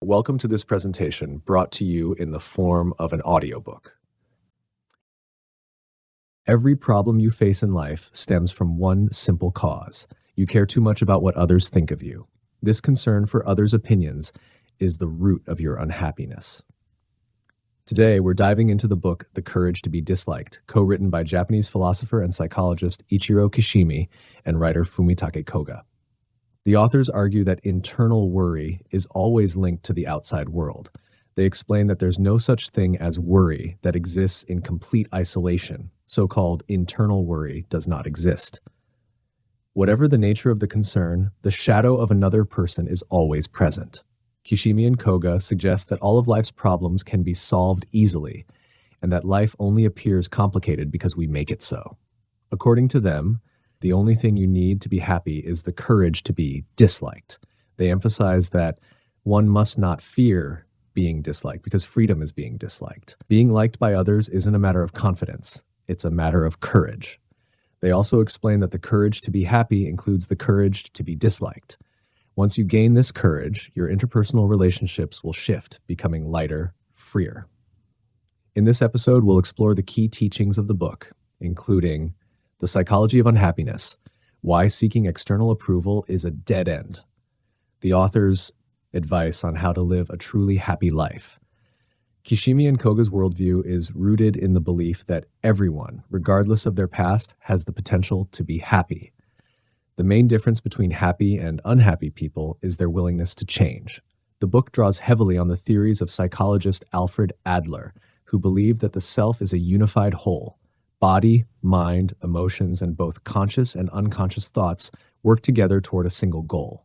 Welcome to this presentation brought to you in the form of an audiobook. Every problem you face in life stems from one simple cause. You care too much about what others think of you. This concern for others' opinions is the root of your unhappiness. Today, we're diving into the book The Courage to be Disliked, co-written by Japanese philosopher and psychologist Ichiro Kishimi and writer Fumitake Koga. The authors argue that internal worry is always linked to the outside world. They explain that there's no such thing as worry that exists in complete isolation. So-called internal worry does not exist. Whatever the nature of the concern, the shadow of another person is always present. Kishimi and Koga suggest that all of life's problems can be solved easily, and that life only appears complicated because we make it so. According to them, the only thing you need to be happy is the courage to be disliked. They emphasize that one must not fear being disliked because freedom is being disliked. Being liked by others isn't a matter of confidence. It's a matter of courage. They also explain that the courage to be happy includes the courage to be disliked. Once you gain this courage, your interpersonal relationships will shift, becoming lighter, freer. In this episode, we'll explore the key teachings of the book, including the psychology of unhappiness, why seeking external approval is a dead end, the author's advice on how to live a truly happy life. Kishimi and Koga's worldview is rooted in the belief that everyone, regardless of their past, has the potential to be happy. The main difference between happy and unhappy people is their willingness to change. The book draws heavily on the theories of psychologist Alfred Adler, who believed that the self is a unified whole. Body, mind, emotions, and both conscious and unconscious thoughts work together toward a single goal.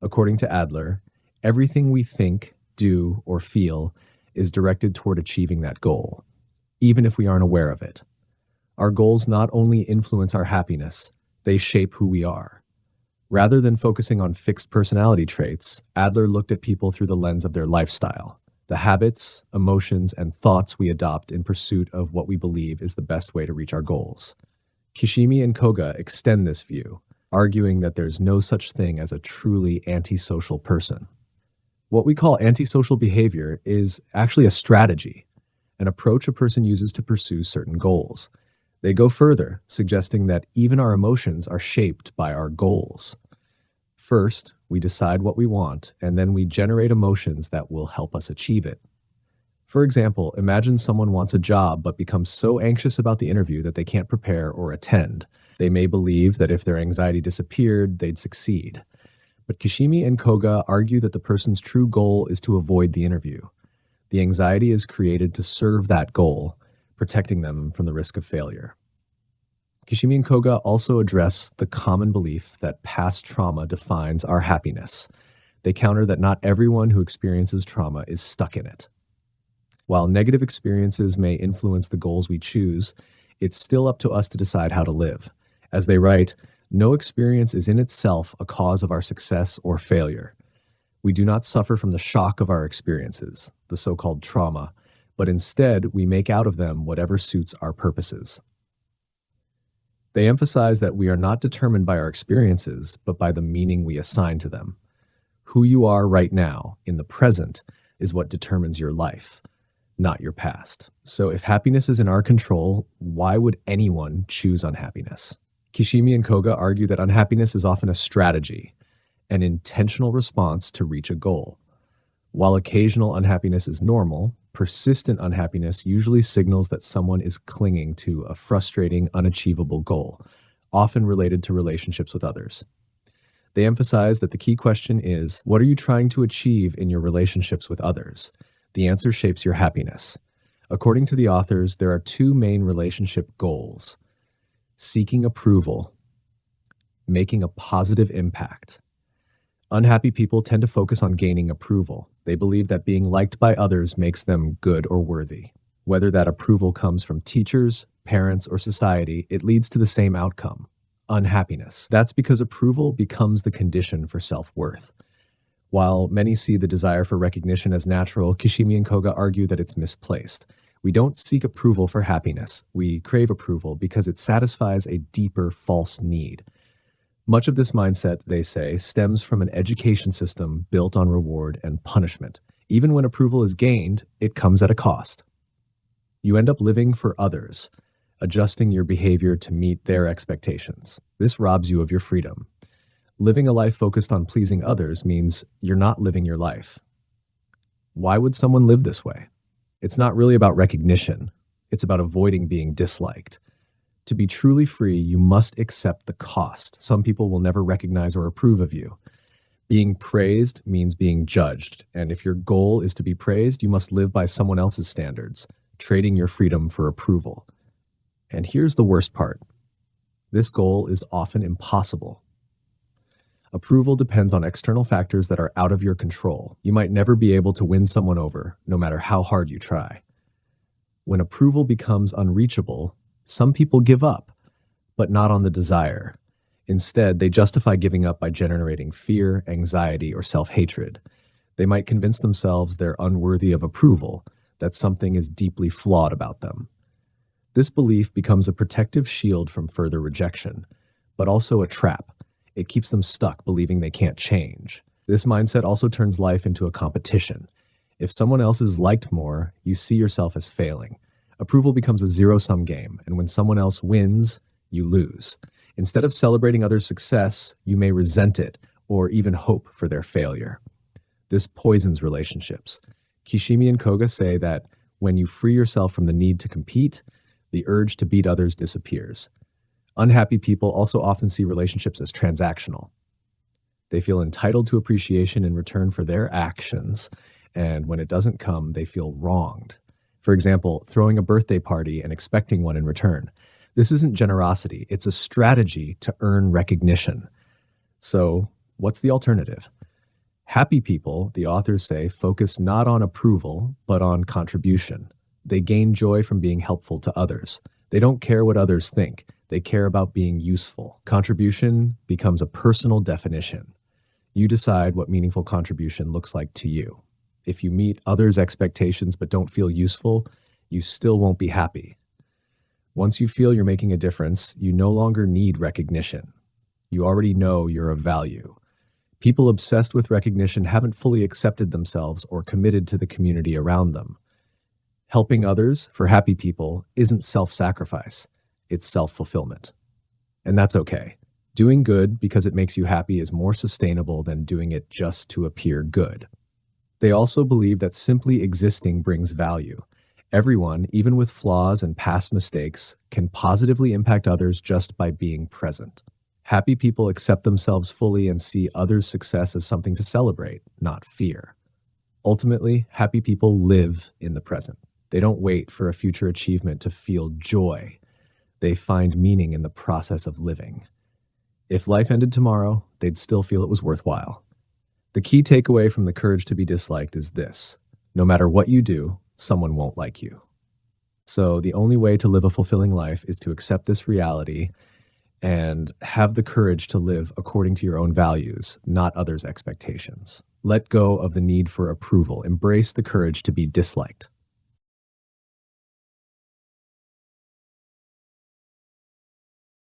According to Adler, everything we think, do, or feel is directed toward achieving that goal, even if we aren't aware of it. Our goals not only influence our happiness, they shape who we are. Rather than focusing on fixed personality traits, Adler looked at people through the lens of their lifestyle, the habits, emotions, and thoughts we adopt in pursuit of what we believe is the best way to reach our goals. Kishimi and Koga extend this view, arguing that there's no such thing as a truly antisocial person. What we call antisocial behavior is actually a strategy, an approach a person uses to pursue certain goals. They go further, suggesting that even our emotions are shaped by our goals. First, we decide what we want, and then we generate emotions that will help us achieve it. For example, imagine someone wants a job but becomes so anxious about the interview that they can't prepare or attend. They may believe that if their anxiety disappeared, they'd succeed. But Kishimi and Koga argue that the person's true goal is to avoid the interview. The anxiety is created to serve that goal, protecting them from the risk of failure. Kishimi and Koga also address the common belief that past trauma defines our happiness. They counter that not everyone who experiences trauma is stuck in it. While negative experiences may influence the goals we choose, it's still up to us to decide how to live. As they write, no experience is in itself a cause of our success or failure. We do not suffer from the shock of our experiences, the so-called trauma, but instead we make out of them whatever suits our purposes. They emphasize that we are not determined by our experiences, but by the meaning we assign to them. Who you are right now, in the present, is what determines your life, not your past. So if happiness is in our control, why would anyone choose unhappiness? Kishimi and Koga argue that unhappiness is often a strategy, an intentional response to reach a goal. While occasional unhappiness is normal, persistent unhappiness usually signals that someone is clinging to a frustrating, unachievable goal, often related to relationships with others. They emphasize that the key question is, what are you trying to achieve in your relationships with others? The answer shapes your happiness. According to the authors, there are two main relationship goals: seeking approval, making a positive impact. Unhappy people tend to focus on gaining approval. They believe that being liked by others makes them good or worthy. Whether that approval comes from teachers, parents, or society, it leads to the same outcome: unhappiness. That's because approval becomes the condition for self-worth. While many see the desire for recognition as natural, Kishimi and Koga argue that it's misplaced. We don't seek approval for happiness. We crave approval because it satisfies a deeper false need. Much of this mindset, they say, stems from an education system built on reward and punishment. Even when approval is gained, it comes at a cost. You end up living for others, adjusting your behavior to meet their expectations. This robs you of your freedom. Living a life focused on pleasing others means you're not living your life. Why would someone live this way? It's not really about recognition. It's about avoiding being disliked. To be truly free, you must accept the cost. Some people will never recognize or approve of you. Being praised means being judged, and if your goal is to be praised, you must live by someone else's standards, trading your freedom for approval. And here's the worst part. This goal is often impossible. Approval depends on external factors that are out of your control. You might never be able to win someone over, no matter how hard you try. When approval becomes unreachable, some people give up, but not on the desire. Instead, they justify giving up by generating fear, anxiety, or self-hatred. They might convince themselves they're unworthy of approval, that something is deeply flawed about them. This belief becomes a protective shield from further rejection, but also a trap. It keeps them stuck believing they can't change. This mindset also turns life into a competition. If someone else is liked more, you see yourself as failing. Approval becomes a zero-sum game, and when someone else wins, you lose. Instead of celebrating others' success, you may resent it or even hope for their failure. This poisons relationships. Kishimi and Koga say that when you free yourself from the need to compete, the urge to beat others disappears. Unhappy people also often see relationships as transactional. They feel entitled to appreciation in return for their actions, and when it doesn't come, they feel wronged. For example, throwing a birthday party and expecting one in return. This isn't generosity, it's a strategy to earn recognition. So, what's the alternative? Happy people, the authors say, focus not on approval, but on contribution. They gain joy from being helpful to others. They don't care what others think. They care about being useful. Contribution becomes a personal definition. You decide what meaningful contribution looks like to you. If you meet others' expectations but don't feel useful, you still won't be happy. Once you feel you're making a difference, you no longer need recognition. You already know you're of value. People obsessed with recognition haven't fully accepted themselves or committed to the community around them. Helping others, for happy people, isn't self-sacrifice. It's self-fulfillment. And that's okay. Doing good because it makes you happy is more sustainable than doing it just to appear good. They also believe that simply existing brings value. Everyone, even with flaws and past mistakes, can positively impact others just by being present. Happy people accept themselves fully and see others' success as something to celebrate, not fear. Ultimately, happy people live in the present. They don't wait for a future achievement to feel joy. They find meaning in the process of living. If life ended tomorrow, they'd still feel it was worthwhile. The key takeaway from the courage to be disliked is this: no matter what you do, someone won't like you. So the only way to live a fulfilling life is to accept this reality and have the courage to live according to your own values, not others' expectations. Let go of the need for approval. Embrace the courage to be disliked.